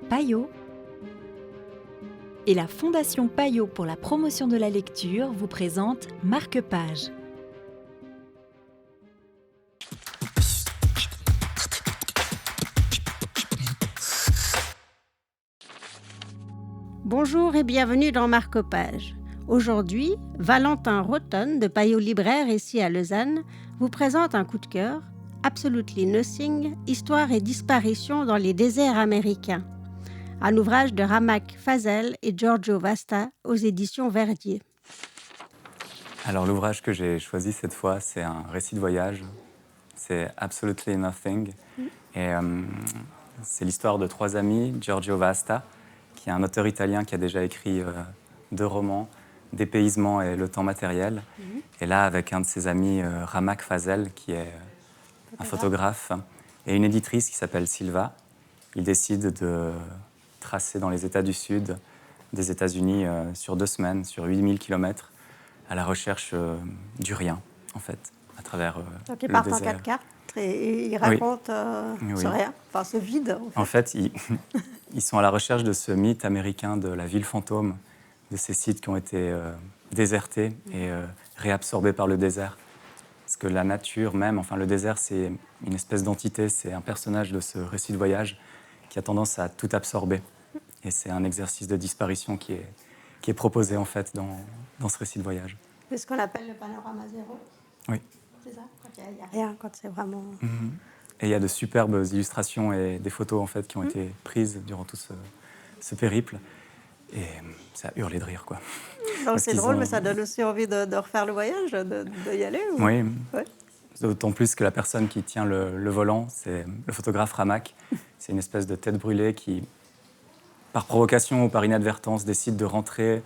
Payot et la Fondation Payot pour la promotion de la lecture vous présente Marque-Page. Bonjour et bienvenue dans Marque-Page. Aujourd'hui, Valentin Roton de Payot Libraire ici à Lausanne vous présente un coup de cœur, Absolutely Nothing, Histoire et disparition dans les déserts américains. Un ouvrage de Ramak Fazel et Giorgio Vasta aux éditions Verdier. Alors l'ouvrage que j'ai choisi cette fois, c'est un récit de voyage. C'est Absolutely Nothing. Et c'est l'histoire de trois amis, Giorgio Vasta, qui est un auteur italien qui a déjà écrit 2 romans, Dépaysement et Le temps matériel. Et là, avec un de ses amis, Ramak Fazel, qui est un photographe, et une éditrice qui s'appelle Silva, ils décident de tracer dans les États du Sud des États-Unis sur 2 semaines, sur 8000 km, à la recherche du rien, en fait, à travers Donc ils le partent désert. en 4x4 et ils racontent ce rien, enfin ce vide. En fait, ils sont à la recherche de ce mythe américain de la ville fantôme, de ces sites qui ont été désertés et réabsorbés par le désert. Parce que la nature même, enfin le désert, c'est une espèce d'entité, c'est un personnage de ce récit de voyage qui a tendance à tout absorber. Et c'est un exercice de disparition qui est proposé en fait dans ce récit de voyage. C'est ce qu'on appelle le panorama zéro. Oui. C'est ça, quand il n'y a rien, quand c'est vraiment... Et il y a de superbes illustrations et des photos en fait qui ont été prises durant tout ce périple. Et ça a hurlé de rire, quoi. Donc c'est drôle, mais ça donne aussi envie de refaire le voyage, de y aller. Ou... Oui. Ouais. D'autant plus que la personne qui tient le volant, c'est le photographe Ramak. C'est une espèce de tête brûlée qui, par provocation ou par inadvertance, décide de rentrer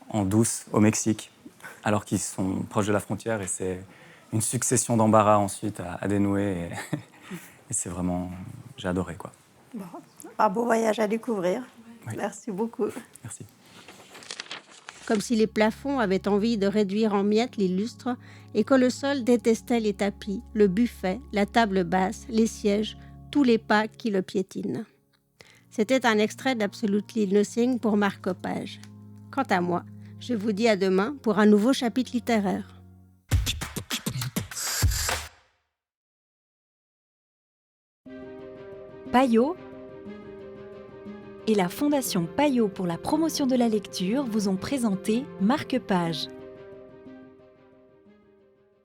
en douce au Mexique, alors qu'ils sont proches de la frontière. Et c'est une succession d'embarras ensuite à dénouer. Et c'est vraiment... J'ai adoré, quoi. Bon, un beau voyage à découvrir. Oui. Merci beaucoup. Merci. Comme si les plafonds avaient envie de réduire en miettes les lustres et que le sol détestait les tapis, le buffet, la table basse, les sièges, tous les pas qui le piétinent. C'était un extrait d'Absolutely Nothing pour Marque-Page. Quant à moi, je vous dis à demain pour un nouveau chapitre littéraire. Payot et la Fondation Payot pour la promotion de la lecture vous ont présenté Marque-Page.